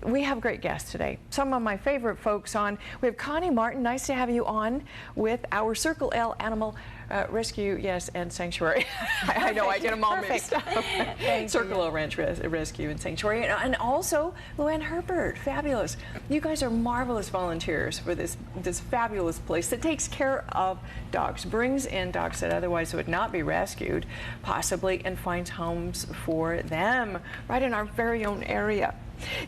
we have great guests today. Some of my favorite folks on. We have Connie Martin. Nice to have you on with our Circle L Animal Rescue, yes, and Sanctuary. I know I get them all mixed up. Circle L Ranch Rescue and Sanctuary, and also Luann Herbert. Fabulous. You guys are marvelous volunteers for this fabulous place that takes care of dogs, brings in dogs that otherwise would not be rescued, possibly, and finds homes for them right in our very own area.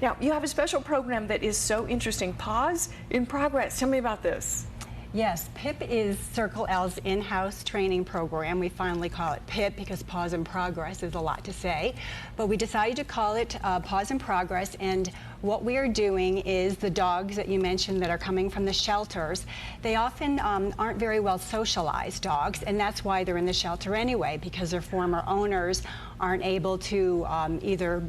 Now, you have a special program that is so interesting, Paws in Progress. Tell me about this. Yes, PIP is Circle L's in-house training program. We finally call it PIP because Paws in Progress is a lot to say. But we decided to call it Paws in Progress, and what we are doing is the dogs that you mentioned that are coming from the shelters, they often aren't very well socialized dogs, and that's why they're in the shelter anyway, because their former owners aren't able to either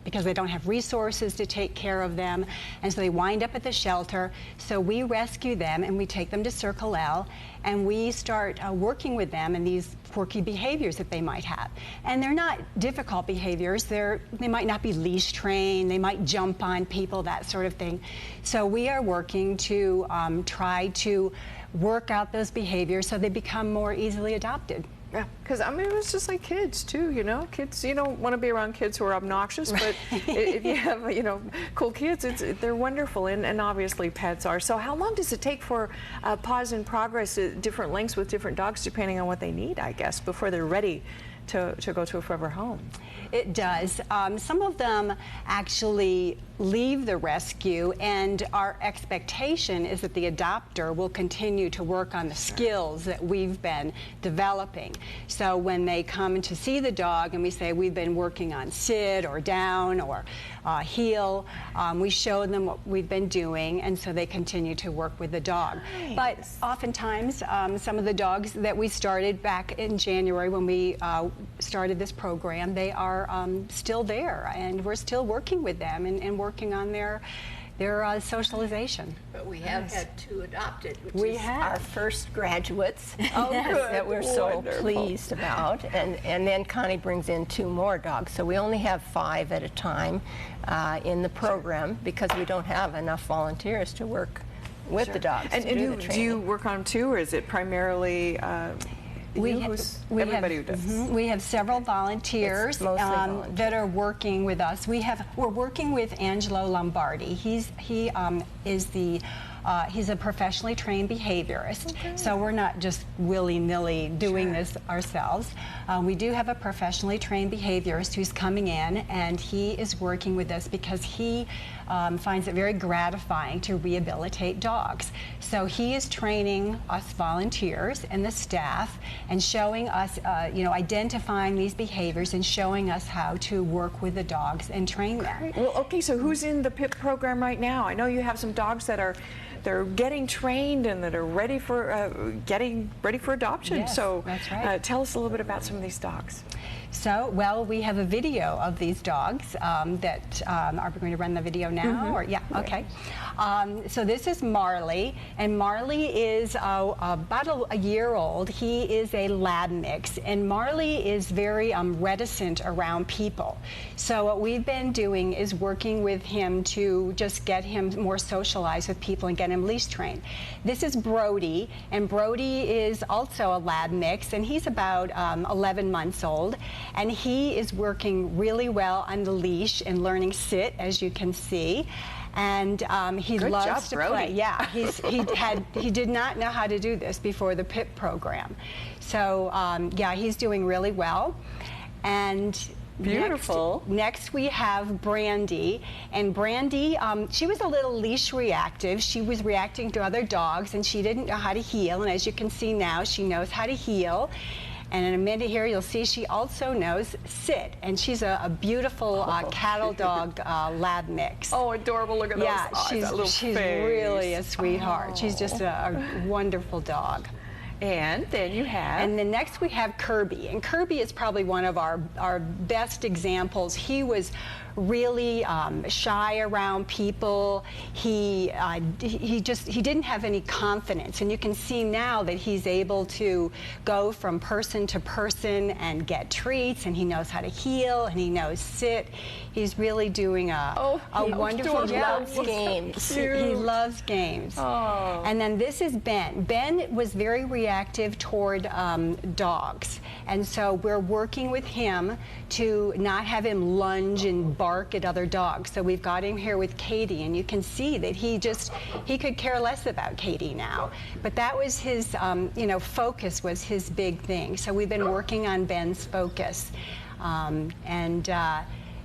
because they don't have resources to take care of them, and so they wind up at the shelter. So we rescue them and we take them to Circle L, and we start working with them in these quirky behaviors that they might have. And they're not difficult behaviors. They might not be leash trained, they might jump on people, that sort of thing. So we are working to try to work out those behaviors so they become more easily adopted. Yeah, because I mean, it's just like kids too, you know. Kids, you don't want to be around kids who are obnoxious, but if you have, you know, cool kids, they're wonderful, and obviously pets are. So how long does it take for Paws in Progress at different lengths with different dogs, depending on what they need, I guess, before they're ready to go to a forever home? It does. Some of them actually leave the rescue, and our expectation is that the adopter will continue to work on the skills that we've been developing. So when they come to see the dog and we say we've been working on sit or down or heel, we show them what we've been doing, and so they continue to work with the dog. Nice. But oftentimes some of the dogs that we started back in January when we started this program, they are still there, and we're still working with them and working on their socialization. But we have had two adopted, which we is have our first graduates. Oh, yes, good. that we're so Wonderful. pleased about. And then Connie brings in 2 more dogs. So we only have 5 at a time in the program because we don't have enough volunteers to work with the dogs. And do you work on them too, or is it primarily everybody who does? We have several volunteers that are working with us. We're working with Angelo Lombardo. He's a professionally trained behaviorist, so we're not just willy-nilly doing this ourselves. We do have a professionally trained behaviorist who's coming in, and he is working with us because he finds it very gratifying to rehabilitate dogs. So he is training us volunteers and the staff and showing us, identifying these behaviors and showing us how to work with the dogs and train them. Well, okay, so who's in the PIP program right now? I know you have some dogs that they're getting trained and that are ready for getting ready for adoption. Yes, so that's right. Tell us a little bit about some of these dogs. So, well, we have a video of these dogs are we going to run the video now? Or yeah, okay. So this is Marley, and Marley is about a year old. He is a lab mix, and Marley is very reticent around people. So what we've been doing is working with him to just get him more socialized with people and get him leash trained. This is Brody, and Brody is also a lab mix, and he's about 11 months old. And he is working really well on the leash and learning sit, as you can see. And he loves to play. Yeah, he did not know how to do this before the PIP program. So yeah, he's doing really well. And beautiful. Next we have Brandy, and Brandy, she was a little leash reactive. She was reacting to other dogs, and she didn't know how to heel. And as you can see now, she knows how to heel. And in a minute here, you'll see she also knows sit. And she's a beautiful cattle dog lab mix. Oh, adorable. Look at those eyes, that little she's face. Really a sweetheart. She's just a wonderful dog. And then you have? And then next we have Kirby. And Kirby is probably one of our best examples. He was really shy around people. He didn't have any confidence, and you can see now that he's able to go from person to person and get treats, and he knows how to heel, and he knows sit. He's really doing a wonderful job. He loves games. He loves games. Oh. And then this is Ben. Ben was very reactive toward dogs, and so we're working with him to not have him lunge and bark at other dogs. So we've got him here with Katie, and you can see that he could care less about Katie now. But that was his, focus was his big thing. So we've been working on Ben's focus,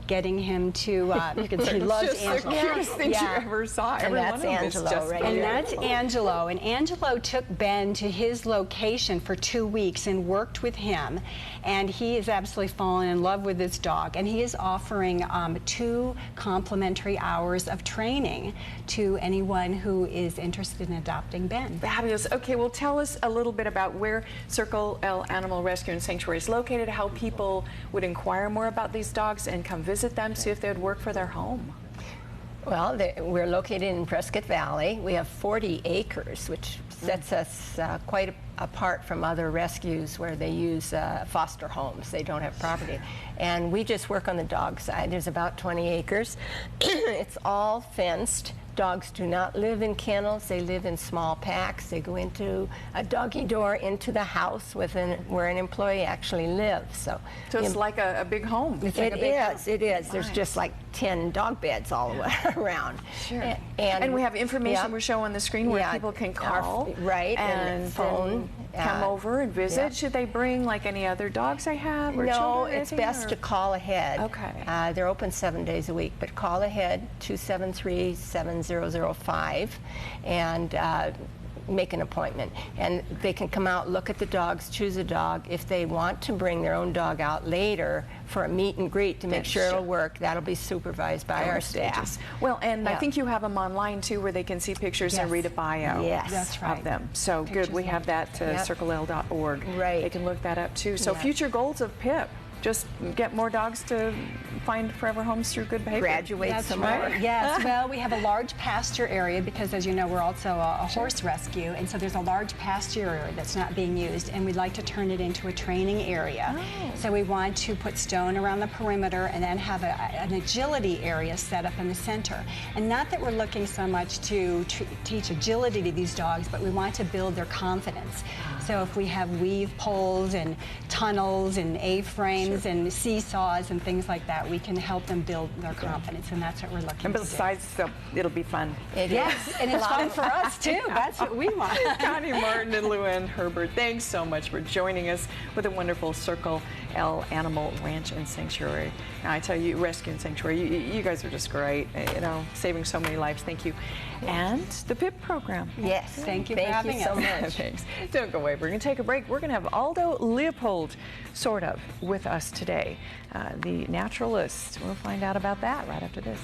getting him to, you can see he loves just Angelo. the cutest thing you ever saw. And that's Angelo, right? And that's Angelo. And Angelo took Ben to his location for 2 weeks and worked with him. And he is absolutely fallen in love with this dog. And he is offering 2 complimentary hours of training to anyone who is interested in adopting Ben. Fabulous. Okay, well, tell us a little bit about where Circle L Animal Rescue and Sanctuary is located, how people would inquire more about these dogs and come visit them, see if they would work for their home. Well, we're located in Prescott Valley. We have 40 acres, which sets us quite apart from other rescues where they use foster homes. They don't have property. And we just work on the dog side. There's about 20 acres. It's all fenced. Dogs do not live in kennels. They live in small packs. They go into a doggy door into the house where an employee actually lives. So it's like a big home. It's like it is. There's just like 10 dog beds all the way around. Sure. And we have information we're showing on the screen where people can call. And phone. Come over and visit. Should they bring like any other dogs they have? Or no, children, it's best to call ahead. Okay. They're open 7 days a week, but call ahead 273-7005 and make an appointment. And they can come out, look at the dogs, choose a dog. If they want to bring their own dog out later for a meet and greet to make sure it'll work, that'll be supervised by our staff. Well, and I think you have them online too where they can see pictures and read a bio That's right. of them. So good, we have that circlel.org. Right. They can look that up too. So future goals of PIP. Just get more dogs to find forever homes through good behavior. Graduate some more. Yes, well, we have a large pasture area because, as you know, we're also a horse rescue, and so there's a large pasture area that's not being used, and we'd like to turn it into a training area. So we want to put stone around the perimeter and then have an agility area set up in the center. And not that we're looking so much to teach agility to these dogs, but we want to build their confidence. So if we have weave poles and tunnels and A-frames and seesaws and things like that, we can help them build their confidence, and that's what we're looking And to besides, it'll be fun. Yes, and it's fun for us too. That's what we want. Connie Martin and Luann Herbert, thanks so much for joining us with a wonderful Circle L Animal Ranch and Sanctuary. Now, I tell you, Rescue and Sanctuary, you guys are just great, saving so many lives. Thank you. And the PIP program. Yes, thank you for having us. Thank you so much. Thanks. Don't go away. We're going to take a break. We're going to have Aldo Leopold, sort of, with us today, the naturalist. We'll find out about that right after this.